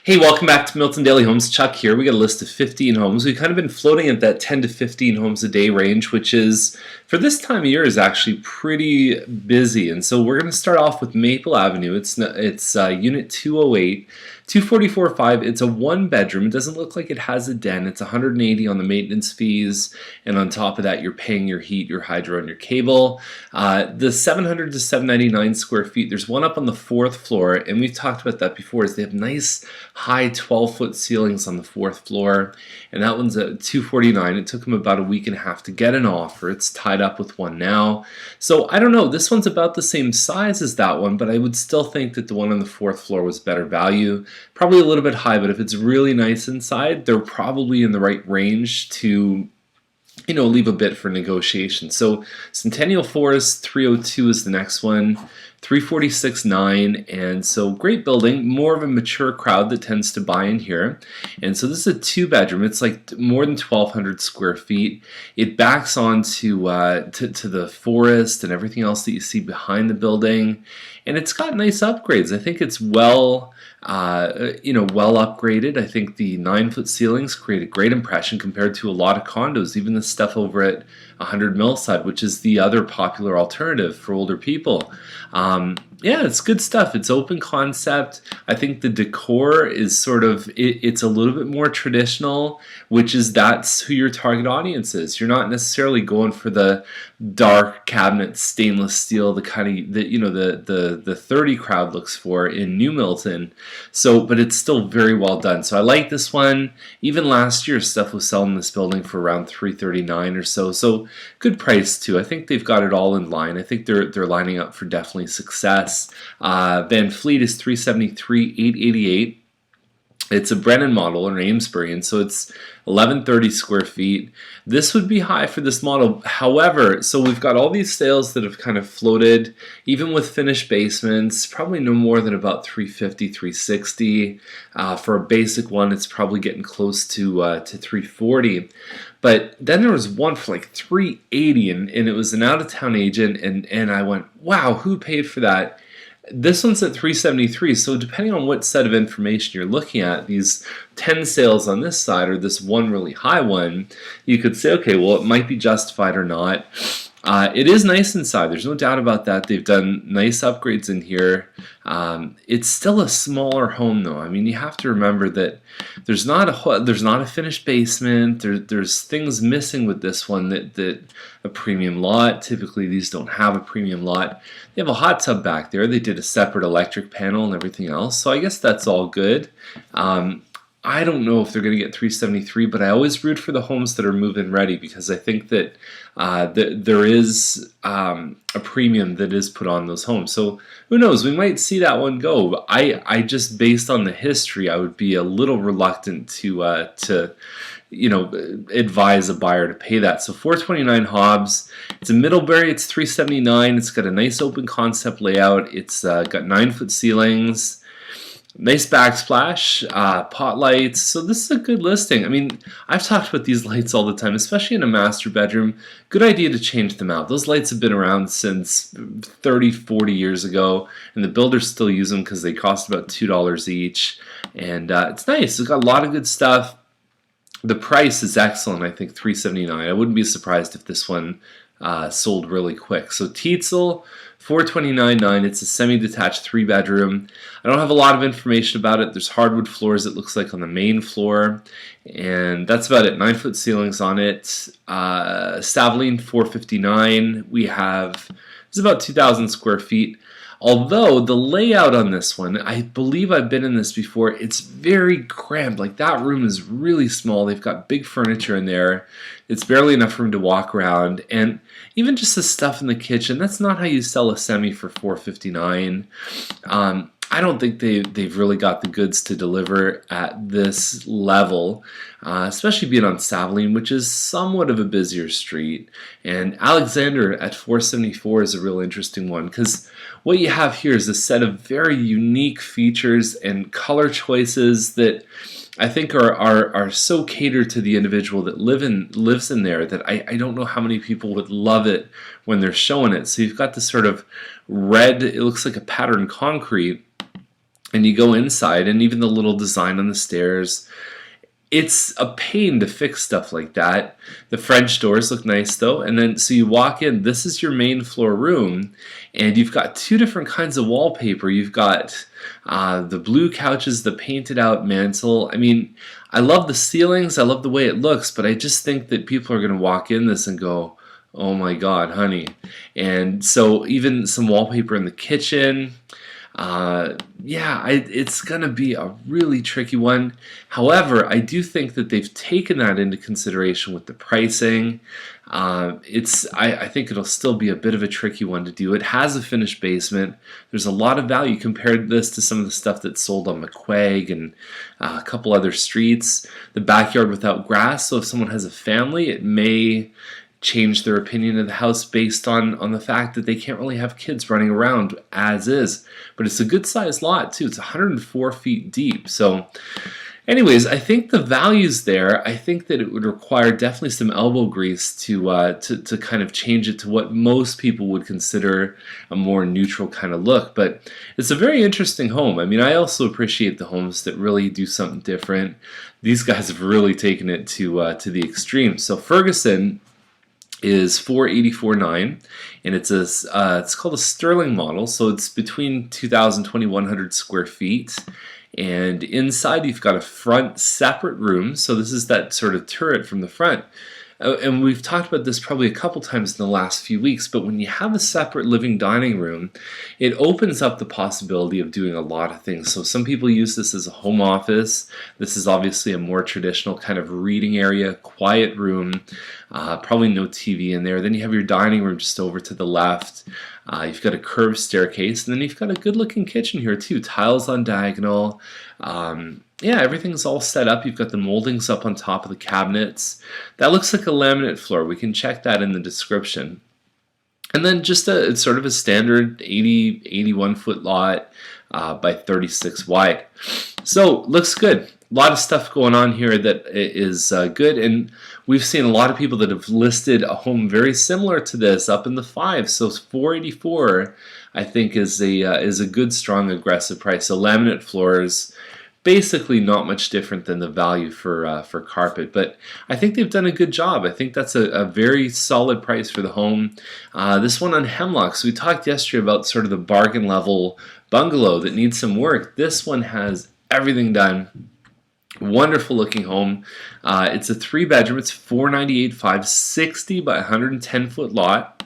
Hey, welcome back to Milton Daily Homes. Chuck here. We got a list of 15 homes. We've kind of been floating at that 10 to 15 homes a day range, which is, for this time of year, is actually pretty busy. And so we're going to start off with Maple Avenue. It's Unit 208, 244.5. It's a one-bedroom. It doesn't look like it has a den. It's 180 on the maintenance fees, and on top of that, you're paying your heat, your hydro, and your cable. The 700 to 799 square feet. There's one up on the fourth floor, and we've talked about that before. Is they have nice high 12-foot ceilings on the fourth floor, and that one's at 249. It took them about a week and a half to get an offer. It's tied up with one now. So I don't know, this one's about the same size as that one, but I would still think that the one on the fourth floor was better value. Probably a little bit high, but if it's really nice inside, they're probably in the right range to leave a bit for negotiation. So Centennial Forest 302 is the next one, 346.9, and so great building, more of a mature crowd that tends to buy in here. And so this is a two-bedroom. It's like more than 1,200 square feet. It backs onto to the forest and everything else that you see behind the building, and it's got nice upgrades. I think it's well upgraded. I think the 9-foot ceilings create a great impression compared to a lot of condos, even the stuff over at 100 Millside, which is the other popular alternative for older people. Yeah, it's good stuff. It's open concept. I think the decor is it's a little bit more traditional, that's who your target audience is. You're not necessarily going for the dark cabinet stainless steel, the kind of the 30 crowd looks for in New Milton. But it's still very well done. So I like this one. Even last year, stuff was selling in this building for around $339 or so. So good price too. I think they've got it all in line. I think they're lining up for definitely success. Van Fleet is $373,888. It's a Brennan model in Amesbury, and so it's 1,130 square feet. This would be high for this model. However, so we've got all these sales that have kind of floated, even with finished basements, probably no more than about 350, 360. For a basic one, it's probably getting close to 340. But then there was one for like 380, and it was an out-of-town agent, and I went, wow, who paid for that? This one's at 373, so depending on what set of information you're looking at, these 10 sales on this side or this one really high one, you could say, okay, well, it might be justified or not. It is nice inside. There's no doubt about that. They've done nice upgrades in here. It's still a smaller home, though. I mean, you have to remember that there's not a finished basement. There's things missing with this one that a premium lot. Typically, these don't have a premium lot. They have a hot tub back there. They did a separate electric panel and everything else. So I guess that's all good. I don't know if they're going to get 373, but I always root for the homes that are move-in ready because I think that there is a premium that is put on those homes. So who knows? We might see that one go. But I just, based on the history, I would be a little reluctant to advise a buyer to pay that. So 429 Hobbs. It's in Middlebury. It's 379. It's got a nice open concept layout. It's got 9-foot ceilings. Nice backsplash, pot lights. So this is a good listing. I mean, I've talked about these lights all the time, especially in a master bedroom. Good idea to change them out. Those lights have been around since 30, 40 years ago, and the builders still use them because they cost about $2 each. And it's nice. It's got a lot of good stuff. The price is excellent. I think $379. I wouldn't be surprised if this one sold really quick. So Ttell, $429.9. It's a semi-detached 3-bedroom. I don't have a lot of information about it. There's hardwood floors, it looks like, on the main floor, and that's about it. 9-foot ceilings on it. Savaline, $459. It's about 2,000 square feet. Although the layout on this one, I believe I've been in this before, it's very cramped. Like, that room is really small. They've got big furniture in there. It's barely enough room to walk around. And even just the stuff in the kitchen, that's not how you sell a semi for $459. I don't think they've really got the goods to deliver at this level, especially being on Savaline, which is somewhat of a busier street. And Alexander at $474 is a real interesting one because what you have here is a set of very unique features and color choices that I think are so catered to the individual that lives in there that I don't know how many people would love it when they're showing it. So you've got this sort of red, it looks like a patterned concrete, and you go inside, and even the little design on the stairs, it's a pain to fix stuff like that. The French doors look nice though, and then so you walk in, this is your main floor room, and you've got two different kinds of wallpaper. You've got the blue couches, the painted out mantle. I mean, I love the ceilings, I love the way it looks, but I just think that people are going to walk in this and go, oh my god, honey. And so even some wallpaper in the kitchen. Yeah, it's gonna be a really tricky one. However, I do think that they've taken that into consideration with the pricing. I think it'll still be a bit of a tricky one to do. It has a finished basement. There's a lot of value. Compared this to some of the stuff that's sold on McQuaig and a couple other streets. The backyard without grass, so if someone has a family, it may change their opinion of the house based on the fact that they can't really have kids running around as is. But it's a good sized lot too. It's 104 feet deep. So anyways, I think the value's there. I think that it would require definitely some elbow grease to kind of change it to what most people would consider a more neutral kind of look. But it's a very interesting home. I mean, I also appreciate the homes that really do something different. These guys have really taken it to the extreme. So Ferguson is 484.9, and it's called a Sterling model, so it's between 2,000 and 2,100 square feet. And inside you've got a front separate room, so this is that sort of turret from the front. And we've talked about this probably a couple times in the last few weeks, but when you have a separate living dining room, it opens up the possibility of doing a lot of things. So some people use this as a home office. This is obviously a more traditional kind of reading area, quiet room, probably no TV in there. Then you have your dining room just over to the left. You've got a curved staircase, and then you've got a good-looking kitchen here too. Tiles on diagonal. Yeah, everything's all set up. You've got the moldings up on top of the cabinets. That looks like a laminate floor. We can check that in the description. And then just it's sort of a standard 81 foot lot by 36 wide. So looks good. A lot of stuff going on here that is good, and we've seen a lot of people that have listed a home very similar to this up in the fives. So 484, I think, is a good, strong, aggressive price. So laminate floors, basically not much different than the value for carpet, but I think they've done a good job. I think that's a very solid price for the home. This one on Hemlock, so we talked yesterday about sort of the bargain level bungalow that needs some work. This one has everything done. Wonderful looking home. It's a 3-bedroom. It's 498,560 by 110 foot lot,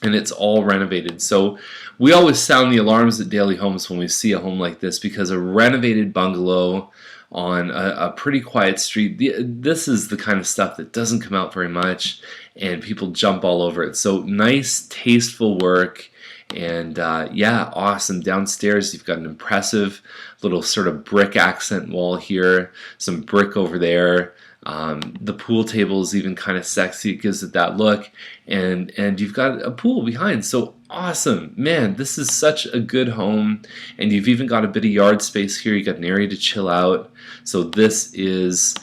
and it's all renovated. So we always sound the alarms at Daily Homes when we see a home like this, because a renovated bungalow on a pretty quiet street, this is the kind of stuff that doesn't come out very much, and people jump all over it. So nice, tasteful work. And yeah, awesome. Downstairs you've got an impressive little sort of brick accent wall here, some brick over there. The pool table is even kind of sexy. It gives it that look, and you've got a pool behind. So awesome, man, this is such a good home. And you've even got a bit of yard space here. You got an area to chill out. So this is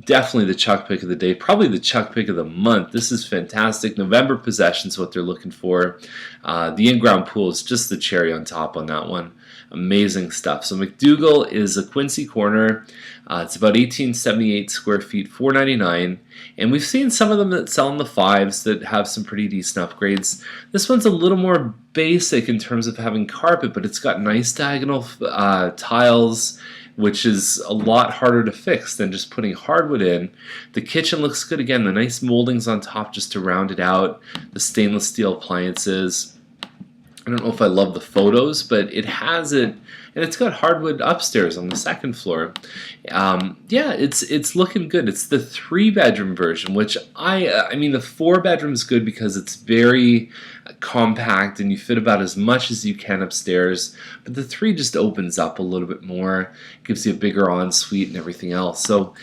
definitely the Chuck pick of the day, probably the Chuck pick of the month. This is fantastic. November possessions, what they're looking for. The in-ground pool is just the cherry on top on that one. Amazing stuff. So McDougal is a Quincy corner. It's about 1,878 square feet, $499, and we've seen some of them that sell in the fives that have some pretty decent upgrades. This one's a little more basic in terms of having carpet, but it's got nice diagonal tiles, which is a lot harder to fix than just putting hardwood in. The kitchen looks good again. The nice moldings on top just to round it out. The stainless steel appliances. I don't know if I love the photos, but it has it, and it's got hardwood upstairs on the second floor. Yeah, it's looking good. It's the 3-bedroom version, which I mean the 4-bedroom is good because it's very compact and you fit about as much as you can upstairs. But the 3 just opens up a little bit more, gives you a bigger ensuite and everything else. So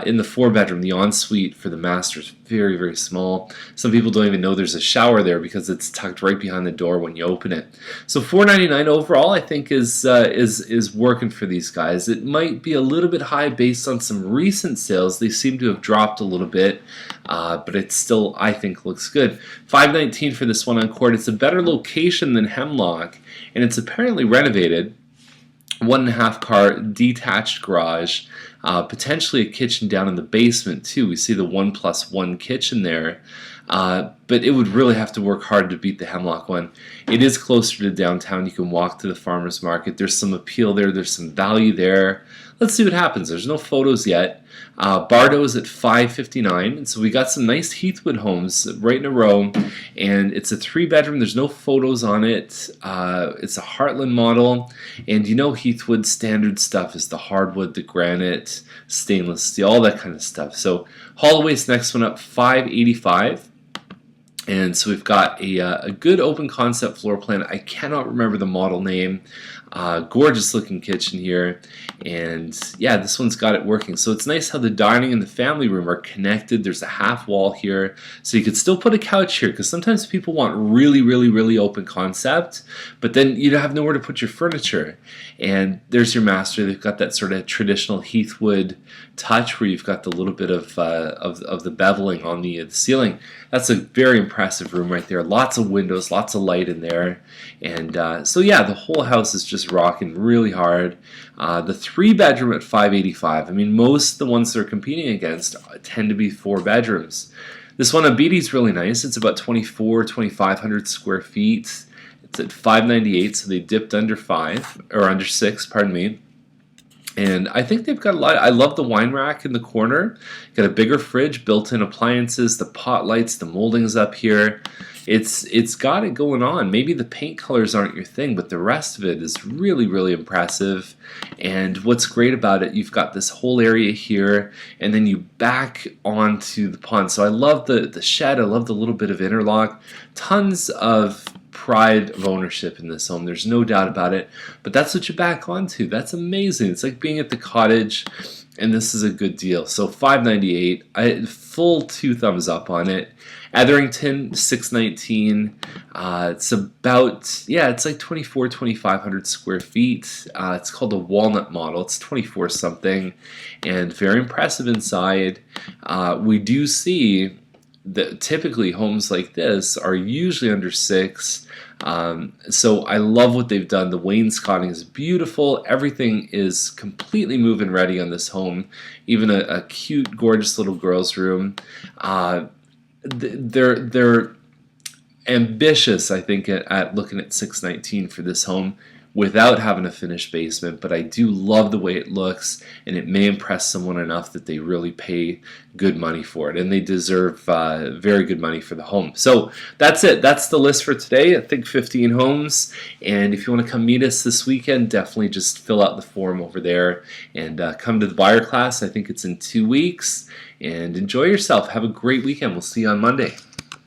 in the 4-bedroom, the ensuite for the master is very, very small. Some people don't even know there's a shower there because it's tucked right behind the door when you open it. So $499 overall, I think is working for these guys. It might be a little bit high based on some recent sales. They seem to have dropped a little bit, but it still, I think, looks good. $519 for this one on Court. It's a better location than Hemlock, and it's apparently renovated. 1.5 car detached garage, potentially a kitchen down in the basement too. We see the 1+1 kitchen there, but it would really have to work hard to beat the Hemlock one. It is closer to downtown. You can walk to the farmers market. There's some appeal there. There's some value there. Let's see what happens. There's no photos yet. Bardo's at $559, and so we got some nice Heathwood homes right in a row, and it's a 3-bedroom. There's no photos on it. It's a Heartland model, and you know Heathwood standard stuff is the hardwood, the granite, stainless steel, all that kind of stuff. So Holloway's next one up, $585. And so we've got a good open concept floor plan. I cannot remember the model name. Gorgeous looking kitchen here, and yeah, this one's got it working. So it's nice how the dining and the family room are connected. There's a half wall here, so you could still put a couch here, because sometimes people want really open concept, but then you have nowhere to put your furniture. And there's your master. They've got that sort of traditional Heathwood touch where you've got the little bit of the beveling on the ceiling. That's a very impressive room right there. Lots of windows, lots of light in there, and so yeah, the whole house is just rocking really hard. The 3-bedroom at $585. I mean, most of the ones they're competing against tend to be 4 bedrooms. This one on BD is really nice. It's about 2,500 square feet. It's at $598, so they dipped under 5 or under 6, pardon me. And I think they've got a lot. I love the wine rack in the corner. Got a bigger fridge, built-in appliances, the pot lights, the moldings up here. It's got it going on. Maybe the paint colors aren't your thing, but the rest of it is really impressive. And what's great about it, you've got this whole area here, and then you back onto the pond. So I love the shed. I love the little bit of interlock. Tons of pride of ownership in this home. There's no doubt about it. But that's what you back onto. That's amazing. It's like being at the cottage, and this is a good deal. So $598. Full 2 thumbs up on it. Etherington, $619. It's about, yeah, it's like 2,500 square feet. It's called a walnut model. It's 24 something, and very impressive inside. We do see that typically homes like this are usually under 6. So I love what they've done. The wainscoting is beautiful. Everything is completely move-in ready on this home. Even a cute, gorgeous little girl's room. They're ambitious, I think, at looking at $619 for this home without having a finished basement, but I do love the way it looks, and it may impress someone enough that they really pay good money for it, and they deserve very good money for the home. So that's it. That's the list for today. I think 15 homes, and if you want to come meet us this weekend, definitely just fill out the form over there and come to the buyer class. I think it's in 2 weeks, and enjoy yourself. Have a great weekend. We'll see you on Monday.